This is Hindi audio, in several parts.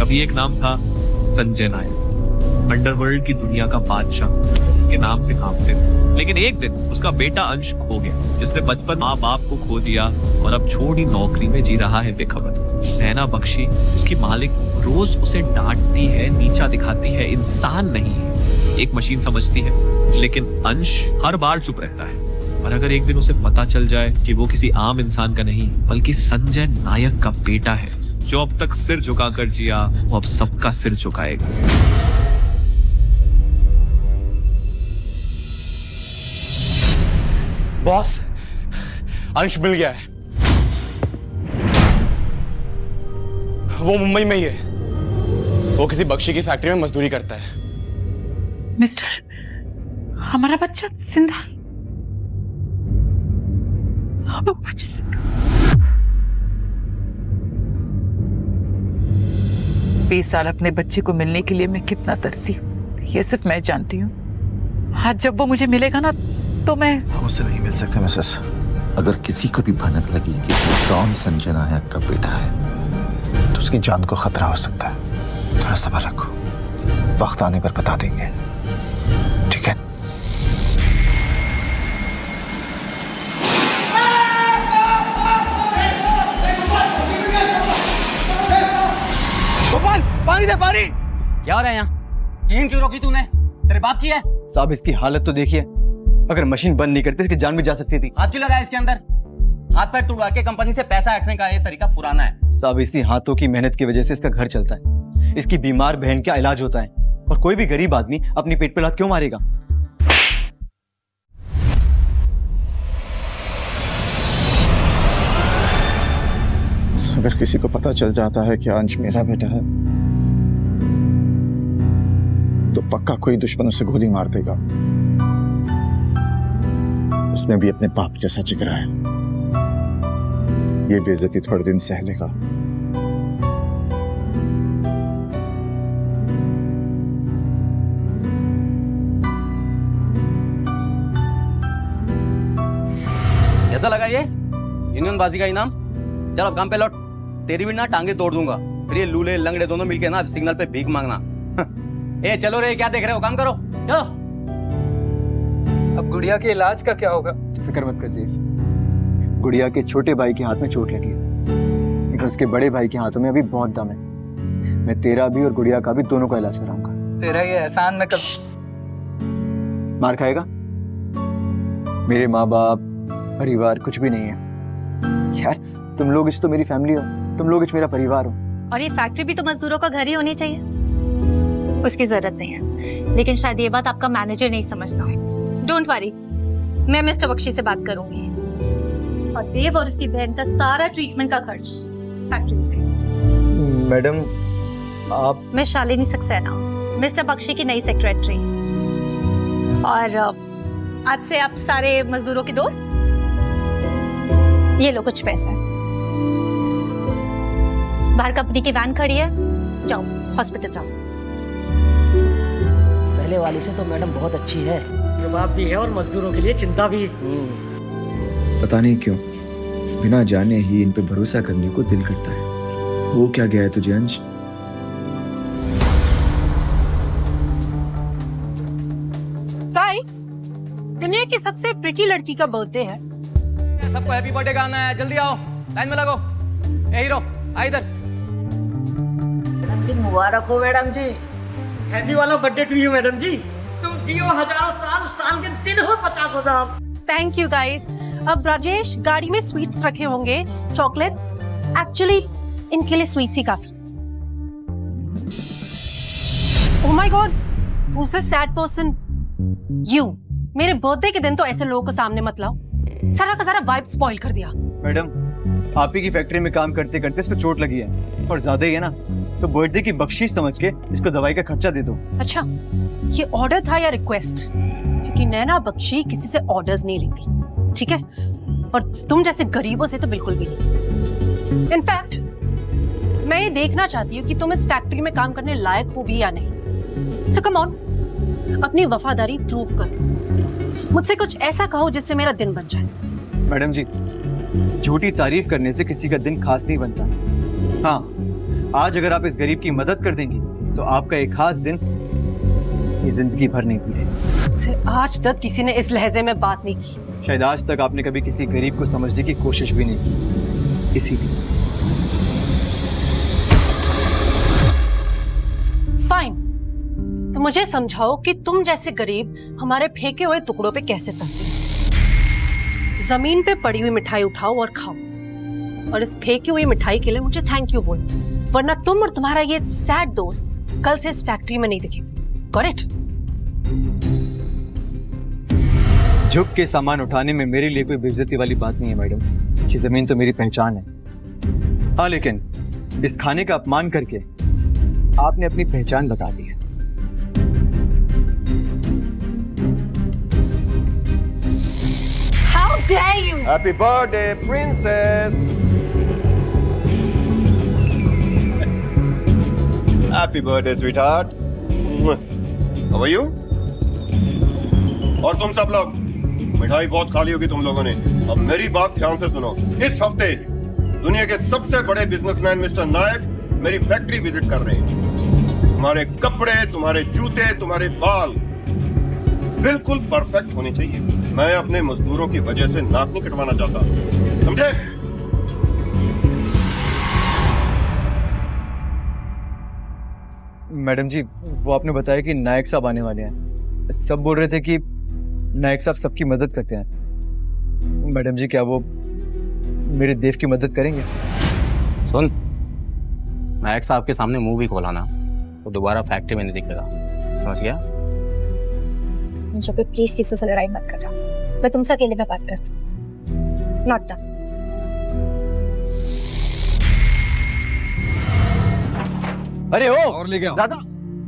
कभी एक नाम था संजय नायक, अंडरवर्ल्ड की दुनिया का बादशाह, उसके नाम से कांपते थे। लेकिन एक दिन उसका बेटा अंश खो गया, जिसने बचपन माँ बाप को खो दिया और अब छोटी नौकरी में जी रहा है बेखबर। नैना बख्शी उसकी मालिक रोज उसे डांटती है, नीचा दिखाती है, इंसान नहीं है, एक मशीन समझती है। लेकिन अंश हर बार चुप रहता है। और अगर एक दिन उसे पता चल जाए कि वो किसी आम इंसान का नहीं बल्कि संजय नायक का बेटा है, जो अब तक सिर झुकाकर जिया, वो अब सबका सिर झुकाएगा। बॉस, अंश मिल गया है। वो मुंबई में ही है। वो किसी बख्शी की फैक्ट्री में मजदूरी करता है। मिस्टर, हमारा बच्चा जिंदा है। 20 साल अपने बच्चे को मिलने के लिए मैं कितना तरसी हूँ, ये सिर्फ मैं जानती हूँ। आज जब वो मुझे मिलेगा ना, तो मैं हम उससे नहीं मिल सकते मिसेस। अगर किसी को भी भनक लगी कि कौन संजय नायक का बेटा है, तो उसकी जान को खतरा हो सकता है। थोड़ा सब्र रखो, वक्त आने पर बता देंगे, ठीक है? गोपाल, पानी दे, पानी। क्या हो रहा है यहाँ? चेन क्यों रोकी तूने? तेरे बाप की है? साहब, इसकी हालत तो देखिए। अगर मशीन बंद नहीं करती इसकी जान भी जा सकती थी। हाथ क्यों लगाया इसके अंदर? हाथ पैर तुड़वा के कंपनी से पैसा हटने का ये तरीका पुराना है। साहब, इसी हाथों की मेहनत की वजह से इसका घर चलता है। इसकी बीमार बहन का इलाज होता है, और कोई भी गरीब आदमी अपनी पेट पे लात क्यों मारेगा? अगर किसी को पता चल जाता है कि अंश मेरा बेटा है, तो पक्का कोई दुश्मन उसे गोली मार देगा। उसमें भी अपने बाप जैसा जिगरा है। ये बेइज्जती थोड़े दिन सह लेगा। कैसा लगा ये यूनियन बाजी का इनाम? चल अब काम पे लौट। तेरी भी ना टांगे तोड़ दूंगा। फिर ये लूले लंगड़े दोनों मिलके ना सिग्नल पे भीख मांगना। ए चलो रे, क्या देख रहे हो? काम करो, चलो। अब गुड़िया के इलाज का क्या होगा? फिक्र मत कर देव। गुड़िया के छोटे भाई के हाथ में चोट लगी है, लेकिन उसके बड़े भाई के हाथों में अभी बहुत दम है। मैं तेरा भी और गुड़िया का भी दोनों का इलाज कराऊंगा। तेरा ये एहसान मैं कब मार खाएगा? मेरे माँ बाप, परिवार कुछ भी नहीं है यार। तुम लोग इस तो मेरी फैमिली हो, तुम लोग इस मेरा परिवार हो। और ये फैक्ट्री भी तो मजदूरों का घर ही होनी चाहिए। उसकी जरूरत नहीं है, लेकिन शायद ये बात आपका मैनेजर नहीं समझता है। डोंट वरी, मैं मिस्टर बख्शी से बात करूंगी और देव और उसकी बहन का सारा ट्रीटमेंट का खर्च फैक्ट्री में। मैडम आप? मैं शालिनी सक्सेना, मिस्टर बख्शी की नई सेक्रेटरी। और आज से आप सारे मजदूरों के दोस्त। ये लो कुछ पैसे। बाहर कंपनी की वैन खड़ी है, जाओ हॉस्पिटल जाओ। पहले वाली से तो मैडम बहुत अच्छी है, जवाब भी है और मजदूरों के लिए चिंता भी। पता नहीं क्यों बिना जाने ही इन पे भरोसा करने को दिल करता है। वो क्या गया है तुझे अंश? गाइस, दुनिया की सबसे प्रिटी लड़की का बर्थडे है। सबको हैप्पी बर्थडे गाना है, जल्दी आओ, लाइन में लगो। ए हीरो, आ इधर। मुबारक हो मैडम जी। हैप्पी वाला बर्थडे टू यू मैडम जी। तुम जियो हजारों साल, साल के दिन हो 50,000। Thank you guys. अब राजेश, गाड़ी में स्वीट्स रखे होंगे, चॉकलेट्स। एक्चुअली इनके लिए स्वीट्स ही काफी। Oh my God, who is this sad person? You. मेरे बर्थडे के दिन तो ऐसे लोगों को सामने मत लाओ। सारा का सारा वाइब स्पॉइल कर दिया। मैडम, आप ही की फैक्ट्री में काम करते करते इसको चोट लगी है, और ज्यादा ही है ना, तो बर्थडे की बख्शीश समझ के इसको दवाई का खर्चा दे दो। अच्छा, ये ऑर्डर था या रिक्वेस्ट? क्योंकि नैना बख्शी किसी से ऑर्डर्स नहीं लेती, ठीक है? और तुम जैसे गरीबों से तो बिल्कुल भी नहीं। इनफैक्ट मैं ये देखना चाहती हूँ कि तुम इस फैक्ट्री में काम करने लायक हो भी या नहीं। सो कम ऑन, अपनी वफादारी प्रूव करो। मुझसे कुछ ऐसा कहो जिससे मेरा दिन बन जाए। मैडम जी, झूठी तारीफ करने से किसी का दिन खास नहीं बनता। हाँ, आज अगर आप इस गरीब की मदद कर देंगी तो आपका एक खास दिन ये जिंदगी भर नहीं भूलेगी। मुझसे आज तक किसी ने इस लहजे में बात नहीं की। शायद आज तक आपने कभी किसी गरीब को समझने की कोशिश भी नहीं की, इसीलिए। फाइन, तो मुझे समझाओ कि तुम जैसे गरीब हमारे फेंके हुए टुकड़ों पे कैसे तरते हो। जमीन पे पड़ी हुई मिठाई उठाओ और खाओ, और इस फेंकी हुई मिठाई के लिए मुझे थैंक यू बोलो, वरना तुम और तुम्हारा ये सैड दोस्त कल से इस फैक्ट्री में नहीं दिखेंगे। Got it? झुक के सामान उठाने में मेरे लिए कोई बेइज्जती वाली बात नहीं है मैडम। ये जमीन तो मेरी पहचान है। हाँ, लेकिन इस खाने का अपमान करके आपने अपनी पहचान बता दी है। How dare you? Happy birthday princess. Happy birthday sweetheart. How are you? और तुम सब लोग, मिठाई बहुत खा ली होगी तुम लोगों ने। अब मेरी बात ध्यान से सुनो। इस हफ्ते दुनिया के सबसे बड़े बिजनेसमैन मिस्टर नायक मेरी फैक्ट्री विजिट कर रहे हैं। तुम्हारे कपड़े, तुम्हारे जूते, तुम्हारे बाल बिल्कुल परफेक्ट होने चाहिए। मैं अपने मजदूरों की वजह से नाक नहीं कटवाना चाहता, समझे? मैडम जी, वो आपने बताया कि नायक साहब आने वाले हैं। सब बोल रहे थे कि नायक साहब सबकी मदद करते हैं। मैडम जी, क्या वो मेरे देव की मदद करेंगे? सुन, नायक साहब के सामने मुंह भी खोला ना तो दोबारा फैक्ट्री में नहीं दिखेगा, समझ गया? मुझे पे प्लीज किसी से लड़ाई मत करना। मैं तुमसे अकेले में बात करती हूँ। Not done. अरे ओ और लेके आओ। दादा,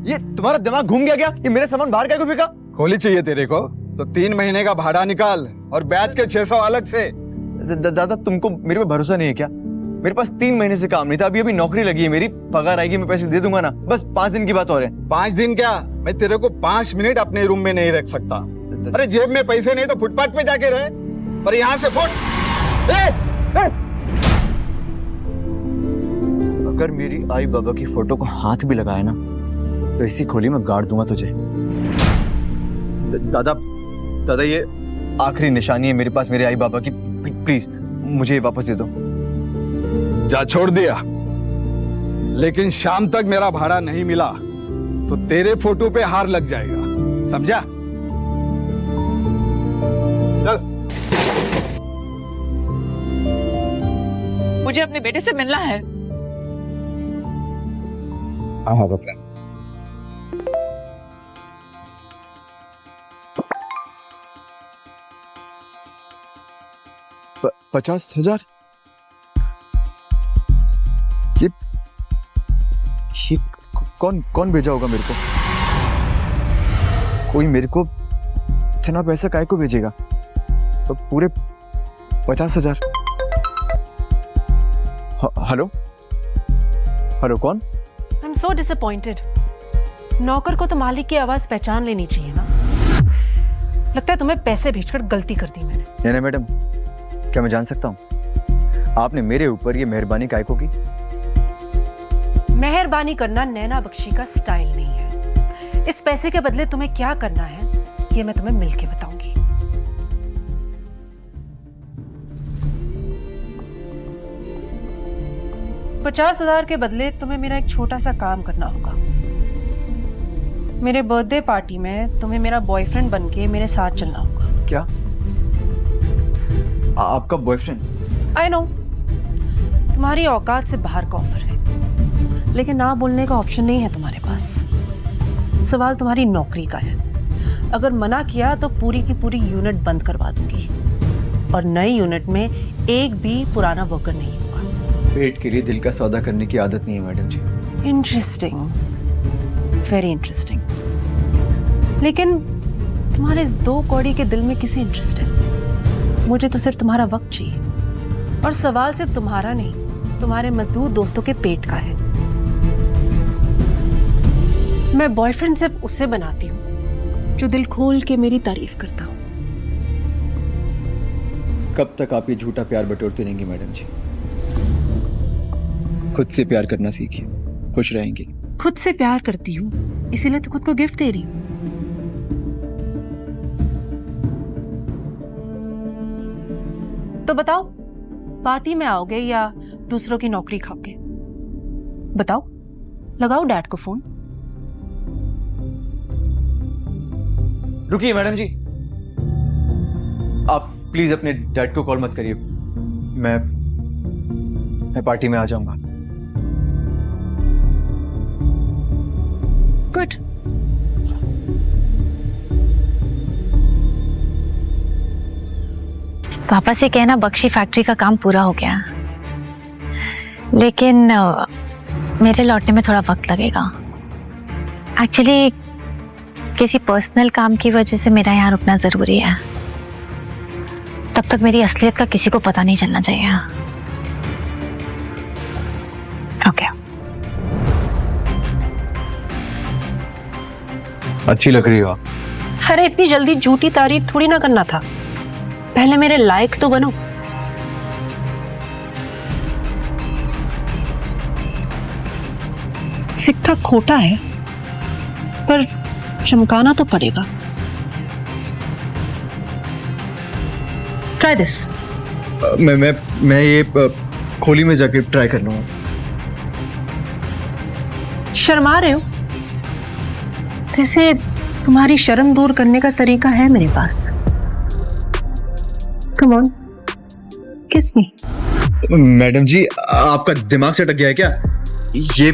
ये तुम्हारा दिमाग घूम गया क्या? ये मेरे सामान बाहर क्या को फेंका? होली चाहिए तेरे को तो 3 महीने का भाड़ा निकाल और बैच के 600 अलग से। दादा, तुमको मेरे पे भरोसा नहीं है क्या? मेरे पास 3 महीने से काम नहीं था, अभी अभी नौकरी लगी है मेरी, पगार आएगी, मैं पैसे दे दूंगा ना। बस 5 दिन की बात और है। 5 दिन क्या, मैं तेरे को 5 मिनट अपने रूम में नहीं रख सकता। अरे जेब में पैसे नहीं तो फुटपाथ पे जाके रहे, पर यहाँ से फुट। अगर मेरी आई बाबा की फोटो को हाथ भी लगाया ना तो इसी खोली में गाड़ दूंगा तुझे। दादा, ये आखिरी निशानी है मेरे पास मेरे आई बाबा की। प्लीज मुझे ये वापस दे दो। जा, छोड़ दिया, लेकिन शाम तक मेरा भाड़ा नहीं मिला तो तेरे फोटो पे हार लग जाएगा, समझा? चल। मुझे अपने बेटे से मिलना है। हाँ बकला। 50,000? ये कौन भेजा होगा मेरे को? कोई मेरे को इतना पैसा काहे को भेजेगा? तो पूरे 50,000। हेलो, कौन? I am so disappointed. नौकर को तो मालिक की आवाज पहचान लेनी चाहिए ना। लगता है तुम्हें पैसे भेजकर गलती कर दी मैंने। नहीं मैडम, क्या मैं जान सकता हूँ आपने मेरे ऊपर ये मेहरबानी काहे को की? मेहरबानी करना नैना बख्शी का स्टाइल नहीं है। इस पैसे के बदले तुम्हें क्या करना है ये मैं तुम्हें मिलके बताऊंगी। $50,000 के बदले तुम्हें मेरा एक छोटा सा काम करना होगा। मेरे बर्थडे पार्टी में तुम्हें मेरा बॉयफ्रेंड बनके मेरे साथ चलना होगा। क्या? आपका बॉयफ्रेंड? आई नो, तुम्हारी औकात से बाहर का ऑफर है, लेकिन ना बोलने का ऑप्शन नहीं है तुम्हारे पास। सवाल तुम्हारी नौकरी का है। अगर मना किया तो पूरी की पूरी यूनिट बंद करवा दूंगी, और नई यूनिट में एक भी पुराना वर्कर नहीं होगा। पेट के लिए दिल का सौदा करने की आदत नहीं है madam ji. Interesting, very interesting. लेकिन तुम्हारे इस 2 कौड़ी के दिल में किसी इंटरेस्ट है? मुझे तो सिर्फ तुम्हारा वक्त चाहिए, और सवाल सिर्फ तुम्हारा नहीं, तुम्हारे मजदूर दोस्तों के पेट का है। मैं बॉयफ्रेंड सिर्फ उससे बनाती हूँ जो दिल खोल के मेरी तारीफ करता हूँ। कब तक आप ये झूठा प्यार बटोरती रहेंगी मैडम जी? खुद से प्यार करना सीखिए। खुश रहेंगी। खुद से प्यार करती हूँ, इसीलिए तो खुद को गिफ्ट दे रही हूँ। तो बताओ, पार्टी में आओगे या दूसरों की नौकरी खाओगे? बताओ, लगाओ डैड को फोन। रुकिए मैडम जी, आप प्लीज अपने डैड को कॉल मत करिए। मैं पार्टी में आ जाऊंगा। गुड। पापा से कहना बख्शी फैक्ट्री का काम पूरा हो गया, लेकिन मेरे लौटने में थोड़ा वक्त लगेगा। एक्चुअली किसी पर्सनल काम की वजह से मेरा यहाँ रुकना जरूरी है। तब तक मेरी असलियत का किसी को पता नहीं चलना चाहिए। ओके। अच्छी लग रही हो आप। अरे इतनी जल्दी झूठी तारीफ थोड़ी ना करना था, पहले मेरे लायक तो बनो। सिक्का खोटा है, पर चमकाना तो पड़ेगा। Try this. मैं ये खोली में जाके ट्राई कर लूंगा। शर्मा रहे हो? वैसे तुम्हारी शर्म दूर करने का तरीका है मेरे पास। कम ऑन, किस मी। मैडम जी, आपका दिमाग से अटक गया है क्या? ये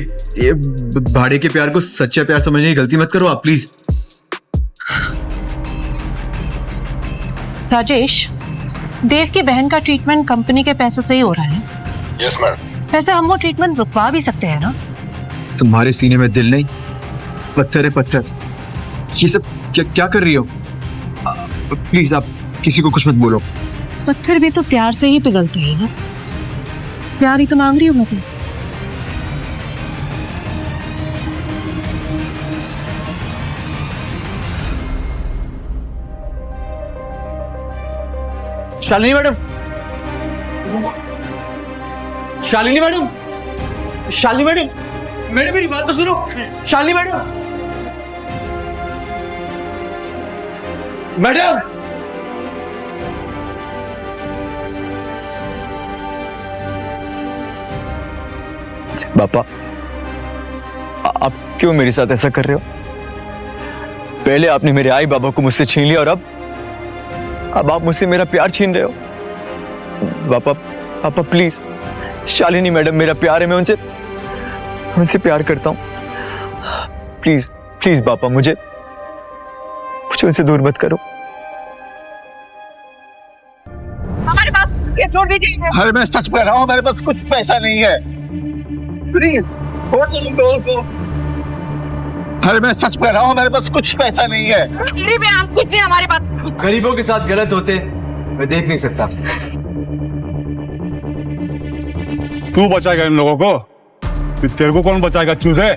भाड़े के प्यार को सच्चा प्यार समझने की गलती मत करो आप, प्लीज। राजेश, देव की बहन का ट्रीटमेंट कंपनी के पैसों से ही हो रहा है। Yes madam. वैसे हम वो ट्रीटमेंट रुकवा भी सकते हैं ना? तुम्हारे सीने में दिल नहीं, पत्थर है पत्थर। ये सब क्या कर रही हो? प्लीज आप किसी को कुछ मत बोलो। पत्थर भी तो प्यार से ही पिघलते हैं ना। प्यार ही तो मांग रही हूँ मैं तुमसे। Shalini madam, Shalini madam, Shalini madam, madam मेरी बात तो सुनो। शालिनी मैडम, मैडम, पापा आप क्यों मेरे साथ ऐसा कर रहे हो? पहले आपने मेरे आई बाबा को मुझसे छीन लिया और अब आप मुझसे मेरा प्यार छीन रहे हो। पापा प्लीज, शालिनी मैडम मेरा प्यार है, मैं उनसे प्यार करता हूँ। प्लीज प्लीज पापा, मुझे उनसे दूर मत करो। हमारे पास ये छोड़ दीजिए। अरे मैं सच कह रहा हूँ, मेरे पास कुछ पैसा नहीं है। प्लीज छोड़ दो इन लोगों को। अरे मैं सच कह रहा हूँ, मेरे पास कुछ पैसा नहीं है। गरीब है हम, कुछ नहीं हमारे पास। गरीबों के साथ गलत होते मैं देख नहीं सकता। तू बचाएगा इन लोगों को? फिर तेरे को कौन बचाएगा चूजे?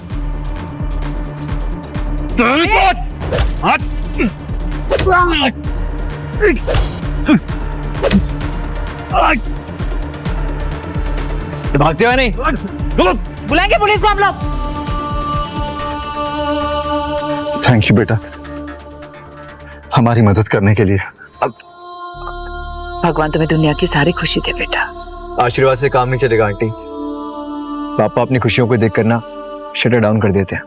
भागते हुए नहीं। बुलाएंगे पुलिस को हम लोग। थैंक यू बेटा, हमारी मदद करने के लिए। भगवान तुम्हें दुनिया की सारी खुशी दे बेटा। आशीर्वाद से काम नहीं चलेगा आंटी। पापा अपनी खुशियों को देखकर ना शटर डाउन कर देते हैं।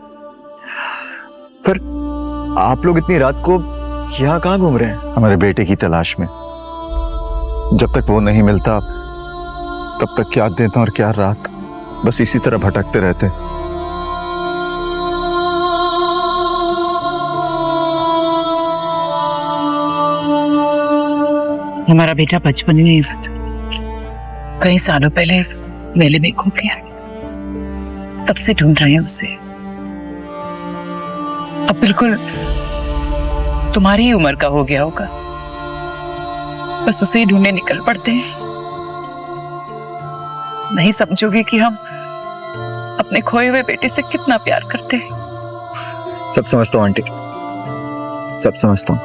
पर आप लोग इतनी रात को यहाँ कहाँ घूम रहे हैं? हमारे बेटे की तलाश में। जब तक वो नहीं मिलता तब तक क्या दिन और क्या रात बस इसी तरह भटकते रहते। हमारा बेटा बचपन में कई सालों पहले मेले में खो गया, तब से ढूंढ रहे हैं उसे। अब बिल्कुल तुम्हारी ही उम्र का हो गया होगा, बस उसे ही ढूंढने निकल पड़ते हैं। नहीं समझोगे कि हम अपने खोए हुए बेटे से कितना प्यार करते हैं। सब समझता हूँ आंटी, सब समझता हूँ।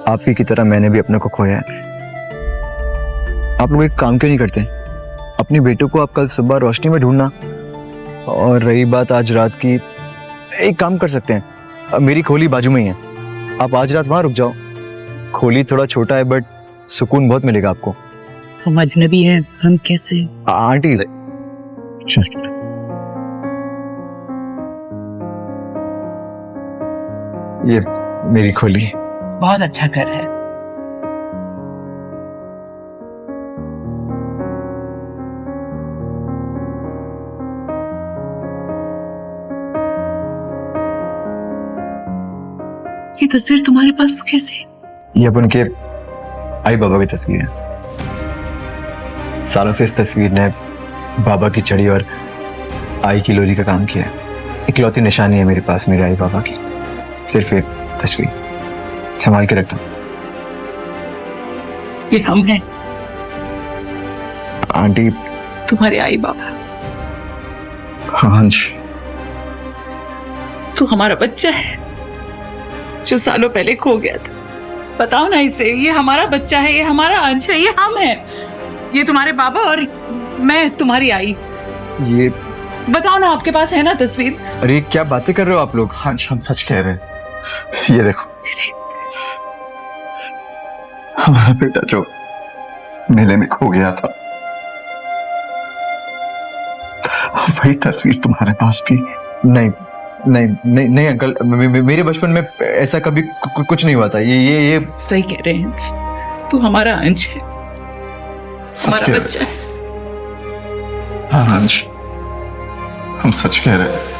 आप ही की तरह मैंने भी अपने को खोया है। आप लोग एक काम क्यों नहीं करते? अपने बेटे को आप कल सुबह रोशनी में ढूंढना, और रही बात आज रात की, एक काम कर सकते हैं, मेरी खोली बाजू में ही है, आप आज रात वहां रुक जाओ। खोली थोड़ा छोटा है बट सुकून बहुत मिलेगा आपको। हम अजनबी हैं, हम कैसे? आंटी चल ये मेरी खोली। बहुत अच्छा घर है। ये तस्वीर तुम्हारे पास कैसे? ये अब उनके आई बाबा की तस्वीर है। सालों से इस तस्वीर ने बाबा की छड़ी और आई की लोरी का काम किया है। इकलौती निशानी है मेरे पास मेरे आई बाबा की, सिर्फ एक तस्वीर, संभाल के रखता हूं। ये हम हैं, आंटी। तुम्हारे आई बाबा। हाँ अंश, तू हमारा बच्चा है जो सालों पहले खो गया था। बताओ ना इसे, ये हमारा बच्चा है, ये हमारा अंश है, ये हम हैं। ये तुम्हारे बाबा और मैं तुम्हारी आई। ये बताओ ना, आपके पास है ना तस्वीर? अरे क्या बातें कर रहे हो आप लोग? अंश हम सच कह रहे हैं, ये देखो हमारा बेटा जो मेले में खो गया था, वही तस्वीर तुम्हारे पास भी। नहीं नहीं नहीं नहीं अंकल, मेरे बचपन में ऐसा कभी कुछ नहीं हुआ था। ये सही कह रहे हैं, तू हमारा अंश है, हमारा बच्चा है। हाँ अंश, हम सच कह रहे हैं।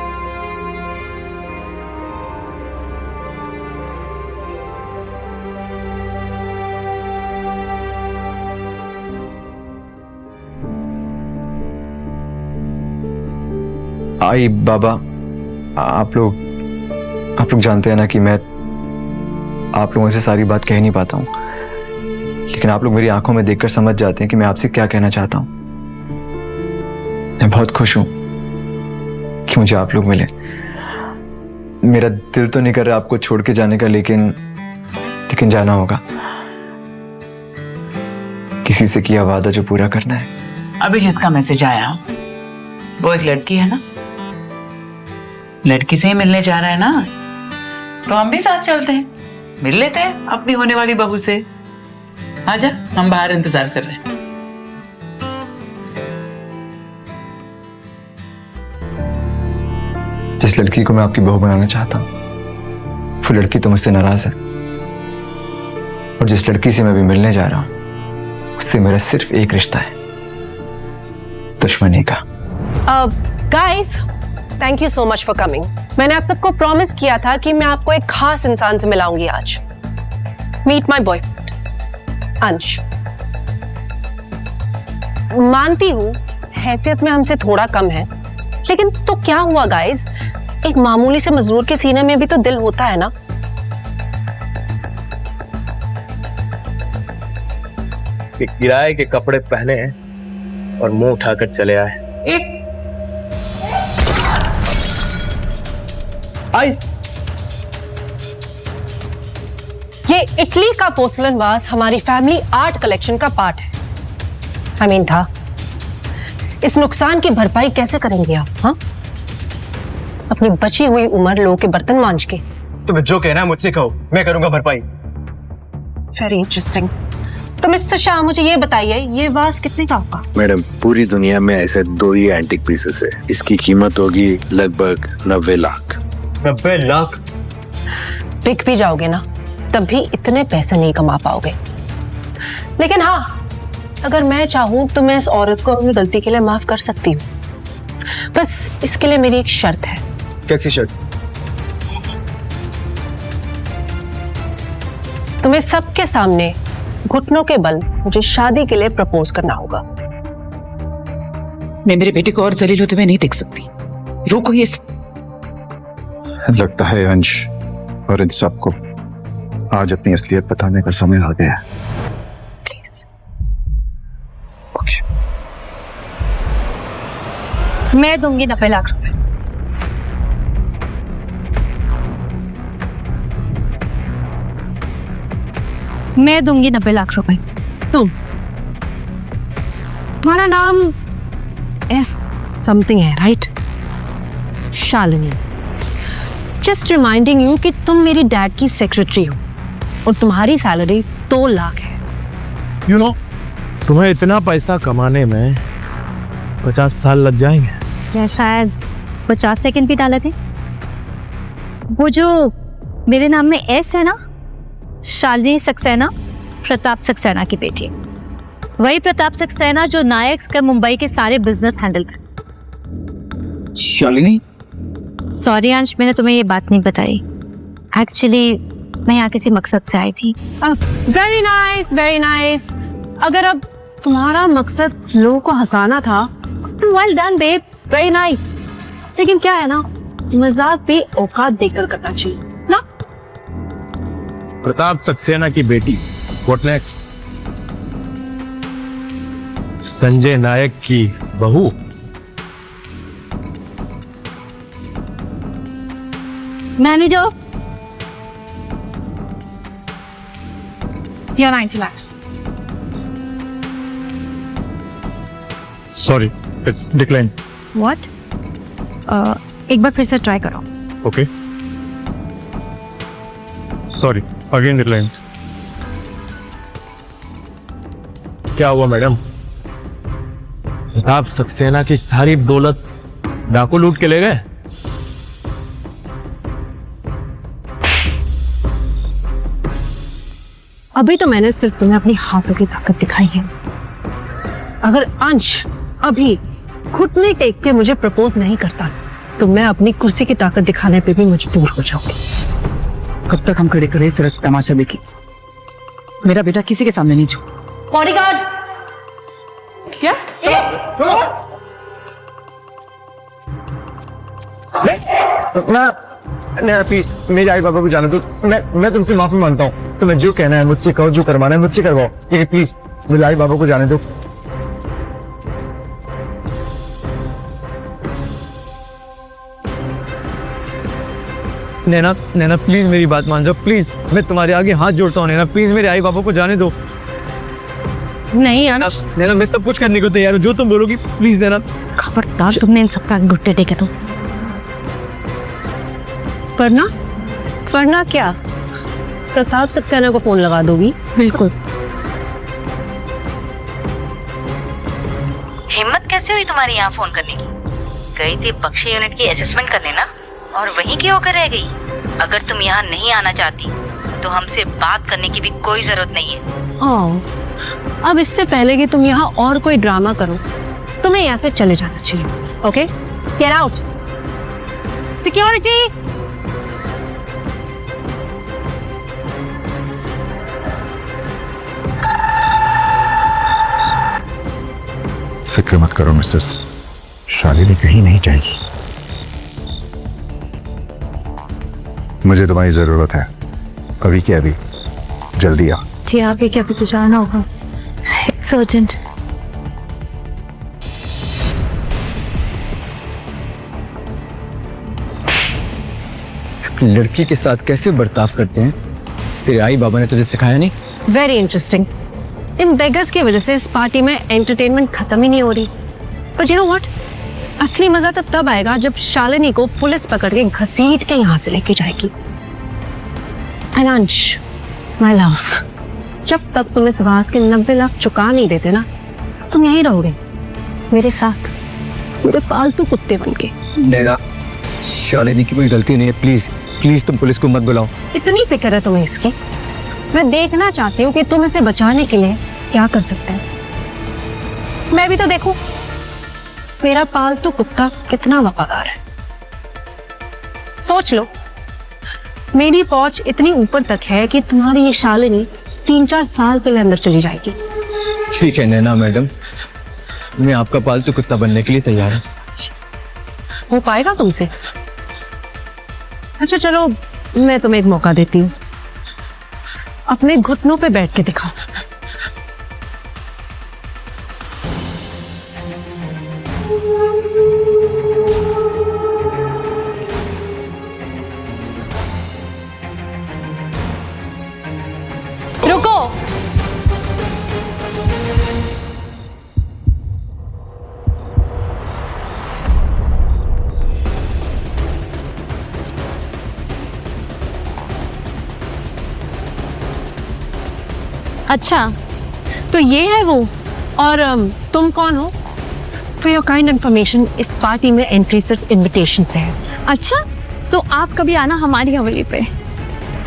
आई बाबा, आप लोग जानते हैं ना कि मैं आप लोगों से सारी बात कह नहीं पाता हूँ, लेकिन आप लोग मेरी आंखों में देखकर समझ जाते हैं कि मैं आपसे क्या कहना चाहता हूँ। मैं बहुत खुश हूँ कि मुझे आप लोग मिले। मेरा दिल तो नहीं कर रहा आपको छोड़ के जाने का, लेकिन जाना होगा। किसी से किया वादा जो पूरा करना है। अभी जिसका मैसेज आया वो एक लड़की है ना, लड़की से ही मिलने जा रहा है ना, तो हम भी साथ चलते हैं, मिल लेते हैं अपनी होने वाली बहू से। आजा, हम बाहर इंतजार कर रहे हैं। जिस लड़की को मैं आपकी बहू बनाना चाहता हूं, वो लड़की तो मुझसे नाराज है, और जिस लड़की से मैं अभी मिलने जा रहा हूं, उससे मेरा सिर्फ एक रिश्ता है, दुश्मनी का। Guys, thank you so much for coming. मैंने आप सबको प्रॉमिस किया था कि मैं आपको एक खास इंसान से मिलाऊंगी आज। मीट माय बॉयफ्रेंड अंश। मानती हूं हैसियत में हमसे थोड़ा कम है, लेकिन तो क्या हुआ गाइस, एक मामूली से मजदूर के सीने में भी तो दिल होता है ना। कि किराए के कपड़े पहने और मुंह उठाकर चले आए। एक आई, ये इटली का पोर्सलन वास हमारी फैमिली आर्ट कलेक्शन का पार्ट है। I mean था, इस नुकसान की भरपाई कैसे करेंगे आप? हाँ, अपनी बची हुई उम्र लोगों के बर्तन मांज के। तुम्हें जो कहना है मुझसे कहो, मैं करूंगा भरपाई। Very interesting. तो मिस्टर शाह, मुझे ये बताइए, ये वास कितने का होगा? मैडम, पूरी दुनिया में ऐसे 2 ही एंटिक पीसेस है। इसकी कीमत होगी लगभग 90 लाख। 90 लाख? बिक भी जाओगे ना, तब भी इतने पैसे नहीं कमा पाओगे। लेकिन हाँ, अगर मैं चाहूं तो मैं इस औरत को अपनी गलती के लिए माफ कर सकती हूँ। बस इसके लिए मेरी एक शर्त है। कैसी शर्त? तुम्हें सबके सामने घुटनों के बल मुझे शादी के लिए प्रपोज करना होगा। मैं मेरे बेटे को और जलील होते हुए नहीं देख सकती। रोको ये सब। लगता है अंश और इन सबको आज अपनी असलियत बताने का समय आ गया है। प्लीज। ओके। मैं दूंगी 90 लाख रुपए। मैं दूंगी 90 लाख रुपए। तुम, तुम्हारा नाम एस समथिंग है, right? Shalini, just reminding you कि तुम मेरी डैड की सेक्रेटरी हो और तुम्हारी सैलरी 2 लाख है। यू नो, तुम्हें इतना पैसा कमाने में 50 साल लग जाएंगे। या शायद 50 सेकंड भी डाले थे। वो जो मेरे नाम में एस है ना, शालिनी सक्सेना, प्रताप सक्सेना की बेटी। वही प्रताप सक्सेना जो नायक का मुंबई के सारे बिजनेस हैंडल कर। शालिनी, सॉरी अंश, मैंने तुम्हें ये बात नहीं बताई। एक्चुअली मैं यहाँ किसी मकसद से आई थी। Very nice, very nice. अगर अब तुम्हारा मकसद लोगों को हंसाना था, well done babe, very nice. लेकिन क्या है ना, मजाक भी औकात देकर करना चाहिए ना। प्रताप सक्सेना की बेटी, व्हाट नेक्स्ट? संजय नायक की बहू। मैनेजर, या 90 lakhs। Sorry, it's decline. What? एक बार फिर से ट्राई करो। Okay, sorry, again decline. क्या हुआ मैडम? प्रताप सक्सेना की सारी दौलत डाकू लूट के ले गए? अभी तो मैंने सिर्फ तुम्हें अपनी हाथों की ताकत दिखाई है। अगर अंश अभी घुटने टेक के मुझे प्रपोज नहीं करता तो मैं अपनी कुर्सी की ताकत दिखाने पे भी मजबूर हो जाऊंगी। कब तक हम खड़े करें इस तरह से तमाशा देखी? मेरा बेटा किसी के सामने नहीं झुक। बॉडीगार्ड, क्या? प्लीज मेरे आई बाबा को जाने दो। मैं तुमसे माफी मांगता हूँ। तुम्हें जो कहना है मुझसे कहो, जो करवाना है मुझसे करवाओ। ये प्लीज मेरे आई बाबा को जाने दो। नैना, नैना प्लीज मेरी बात मान जाओ, प्लीज। मैं तुम्हारे आगे हाथ जोड़ता हूँ नैना, प्लीज मेरे आई बाबा को जाने दो। नहीं अंश, नैना मैं सब कुछ करने को तैयार हूँ, जो तुम बोलोगी। प्लीज नैना। खबरदार तुमने इन सबका घुट्टे टेके तो। वरना क्या प्रताप सक्सेना को फोन लगा दोगी? बिल्कुल। हिम्मत कैसे हुई तुम्हारी यहाँ फोन करने की? गई थी बख्शी यूनिट की असेसमेंट करने ना, और वहीं की होकर रह गई। अगर तुम यहाँ नहीं आना चाहती तो हमसे बात करने की भी कोई जरूरत नहीं है। अब इससे पहले कि तुम यहाँ और कोई ड्रामा करो, तुम्हें यहाँ से चले जाना चाहिए। Okay, get out. सिक्योरिटी, फिक्र मत करो मिसेस, शालिनी कहीं नहीं जाएगी। मुझे तुम्हारी जरूरत है, अभी के अभी। जल्दी आ। जी आप ये क्या भी तो जाना होगा, इट्स अर्जेंट। लड़की के साथ कैसे बर्ताव करते हैं तेरे आई बाबा ने तुझे सिखाया नहीं? Very interesting. इन बेगर्स की वजह से इस पार्टी में एंटरटेनमेंट खत्म ही नहीं हो रही। पर यू नो व्हाट, असली मजा तो तब आएगा जब शालिनी को पुलिस पकड़ के घसीट के यहाँ से लेके जाएगी। एंड अंश, माय लव, जब तक तुम इस वास के 90 लाख चुका नहीं देते ना, तुम यहीं रहोगे मेरे साथ, मेरे पालतू कुत्ते बन के। नैना, शालिनी की कोई गलती नहीं है, प्लीज प्लीज तुम पुलिस को मत बुलाओ। इतनी फिक्र है तुम्हें इसकी? मैं देखना चाहती हूँ कि तुम इसे बचाने के लिए क्या कर सकते हैं। मैं भी तो देखूं मेरा पालतू कुत्ता कितना वफादार है। सोच लो, मेरी पहुंच इतनी ऊपर तक है कि तुम्हारी ये शालिनी 3-4 साल के लिए अंदर चली जाएगी। ठीक है नैना मैडम, मैं आपका पालतू कुत्ता बनने के लिए तैयार हूँ। हो पाएगा तुमसे? अच्छा चलो, मैं तुम्हें एक मौका देती हूँ, अपने घुटनों पे बैठ के दिखाओ। रुको। अच्छा, तो ये है वो। और तुम कौन हो? फॉर योर काइंड इन्फॉर्मेशन, इस पार्टी में एंट्री सिर्फ इनविटेशन से है। अच्छा, तो आप कभी आना हमारी हवेली पे,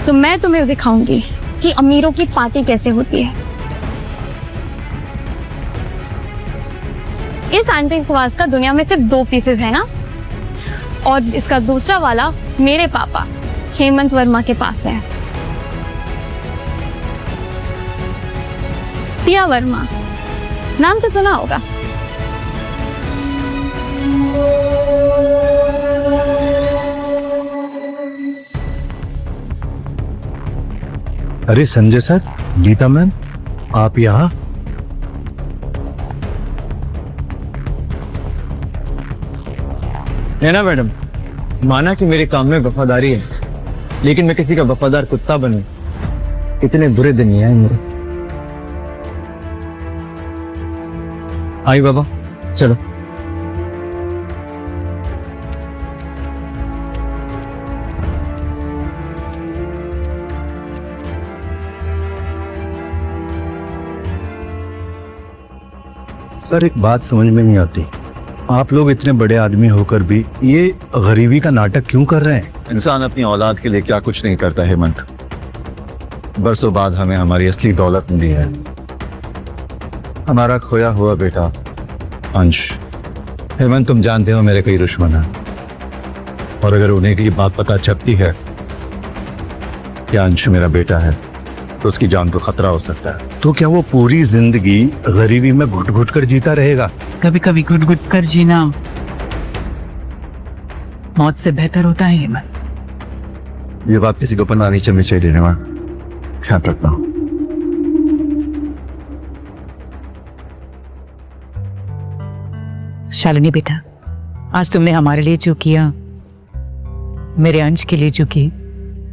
तो मैं तुम्हें दिखाऊंगी कि अमीरों की पार्टी कैसे होती है। इस एंटीक वाज का दुनिया में सिर्फ 2 पीसेस है ना, और इसका दूसरा वाला मेरे पापा हेमंत वर्मा के पास है। टिया वर्मा, नाम तो सुना होगा। अरे संजय सर, गीता मैम, आप यहाँ? है ना मैडम, माना कि मेरे काम में वफादारी है, लेकिन मैं किसी का वफादार कुत्ता बनूं, इतने बुरे दिन नहीं आए मेरे। आई बाबा, चलो। सर एक बात समझ में नहीं आती, आप लोग इतने बड़े आदमी होकर भी ये गरीबी का नाटक क्यों कर रहे हैं? इंसान अपनी औलाद के लिए क्या कुछ नहीं करता हेमंत। बरसों बाद हमें हमारी असली दौलत मिली है, हमारा खोया हुआ बेटा अंश। हेमंत, तुम जानते हो मेरे कई दुश्मन हैं, और अगर उन्हें की बात पता चलती है कि अंश मेरा बेटा है तो उसकी जान को खतरा हो सकता है। तो क्या वो पूरी जिंदगी गरीबी में घुट घुट कर जीता रहेगा? कभी कभी घुट घुट कर जीना मौत से बेहतर होता है हेमंत। ये बात किसी को पता नहीं चलनी चाहिए, देने ध्यान रखना। शालिनी बेटा, आज तुमने हमारे लिए जो किया, मेरे अंश के लिए जो की,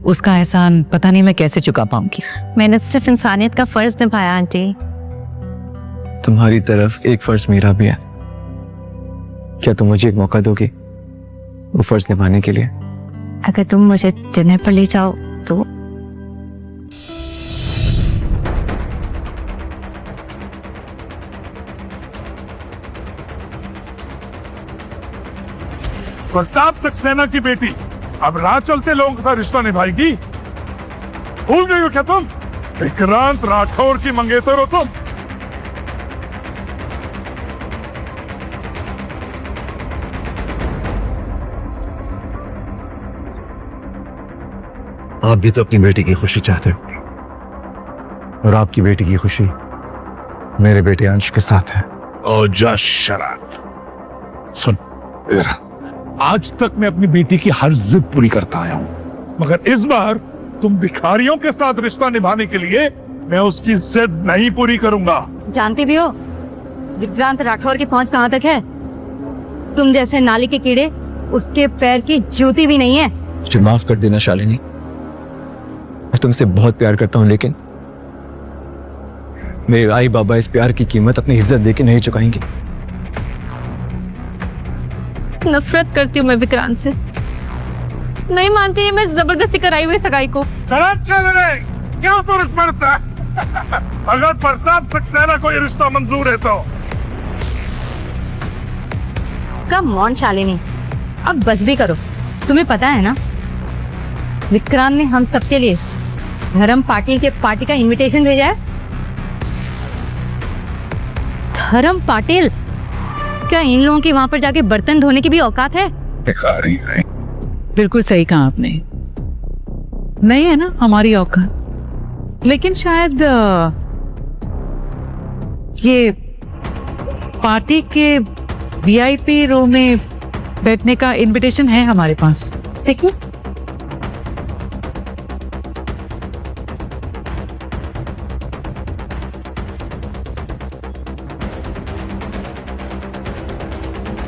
उसका एहसान पता नहीं मैं कैसे चुका पाऊंगी। मैंने सिर्फ इंसानियत का फर्ज निभाया आंटी। तुम्हारी तरफ एक फर्ज मेरा भी है, क्या तुम मुझे एक मौका दोगे वो फर्ज निभाने के लिए? अगर तुम मुझे डिनर पर ले जाओ तो। प्रताप सक्सेना की बेटी अब राह चलते लोगों के साथ रिश्ता निभाएगी? भूल गई हो क्या तुम? विक्रांत राठौर की मंगेतर हो तुम। आप भी तो अपनी बेटी की खुशी चाहते हो, और आपकी बेटी की खुशी मेरे बेटे अंश के साथ है। ओ जा शराब। सुन, आज तक मैं अपनी बेटी की हर जिद पूरी करता आया हूं, मगर इस बार तुम भिखारियों के साथ रिश्ता निभाने के लिए मैं उसकी जिद नहीं पूरी करूंगा। जानती भी हो विक्रांत राठौर की पहुंच कहां तक है? तुम जैसे नाली के कीड़े उसके पैर की जूती भी नहीं है। मुझे माफ कर देना शालिनी, मैं तुमसे बहुत प्यार करता हूं, लेकिन मेरे आई बाबा इस प्यार की कीमत अपनी इज्जत देके नहीं चुकाएंगे। नफरत करती हूँ मैं विक्रांत से, नहीं मानती मैं जबरदस्ती कराई हुई सगाई को। क्या फर्क पड़ता है? अगर प्रताप सक्सेना को ये रिश्ता मंजूर है तो। कम ऑन शालिनी, अब बस भी करो। तुम्हें पता है ना विक्रांत ने हम सबके लिए धर्म पाटिल के पार्टी का इनविटेशन भेजा है। धर्म पाटिल, क्या इन लोगों की वहां पर जाके बर्तन धोने की भी औकात है? बिल्कुल सही कहा आपने, नहीं है ना हमारी औकात। लेकिन शायद ये पार्टी के वीआईपी रूम में बैठने का इनविटेशन है हमारे पास, देखिए।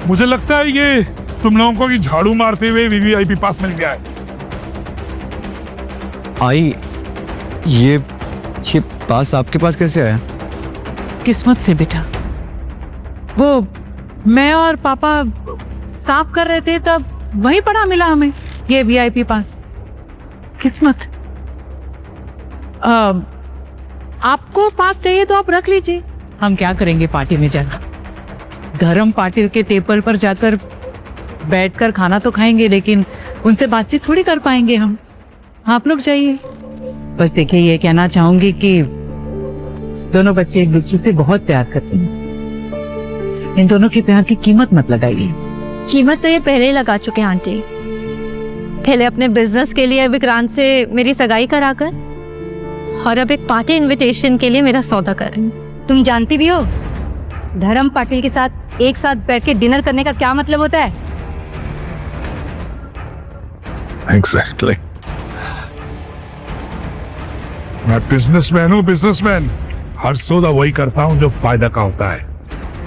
मुझे लगता है ये तुम लोगों को झाड़ू मारते हुए वीवीआईपी पास मिल गया है। आई, ये पास आपके पास कैसे आया? किस्मत से बेटा, वो मैं और पापा साफ कर रहे थे तब वहीं पड़ा मिला हमें ये वीआईपी पास। किस्मत। आपको पास चाहिए तो आप रख लीजिए। हम क्या करेंगे पार्टी में जाकर? धर्म पाटिल के टेबल पर जाकर बैठकर खाना तो खाएंगे, लेकिन उनसे बातचीत थोड़ी कर पाएंगे हम। आप लोग जाइए। बस देखिए, ये कहना चाहूंगी कि दोनों बच्चे एक दूसरे से बहुत प्यार करते हैं। इन दोनों के प्यार की कीमत मत लगाइए। कीमत तो ये पहले ही लगा चुके हैं आंटी। पहले अपने बिजनेस के लिए विक्रांत से मेरी सगाई कराकर, और अब एक पार्टी इनविटेशन के लिए मेरा सौदा कर रहे हैं। तुम जानती भी हो धर्म पाटिल के साथ एक साथ बैठ के डिनर करने का क्या मतलब होता है? एग्जैक्टली। मैं बिजनेसमैन हूँ, बिजनेसमैन। हर सौदा वही करता हूँ जो फायदा का होता है,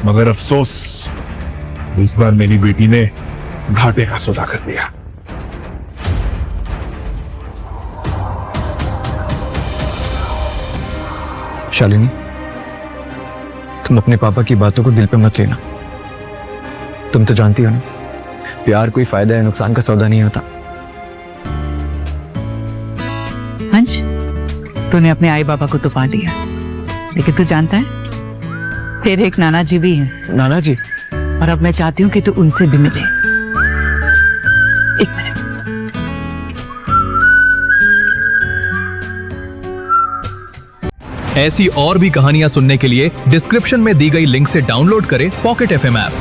मगर अफसोस इस बार मेरी बेटी ने घाटे का सौदा कर दिया। शालिनी, तुम अपने पापा की बातों को दिल पे मत लेना। तुम तो जानती हो ना, प्यार कोई फायदा या नुकसान का सौदा नहीं होता। अंश, तूने अपने आई बाबा को तो पा लिया, लेकिन तू जानता है तेरे एक नाना जी भी हैं। नाना जी? और अब मैं चाहती हूँ कि तू उनसे भी मिले। एक मिनट। ऐसी और भी कहानियां सुनने के लिए डिस्क्रिप्शन में दी गई लिंक से डाउनलोड करें पॉकेट FM ऐप।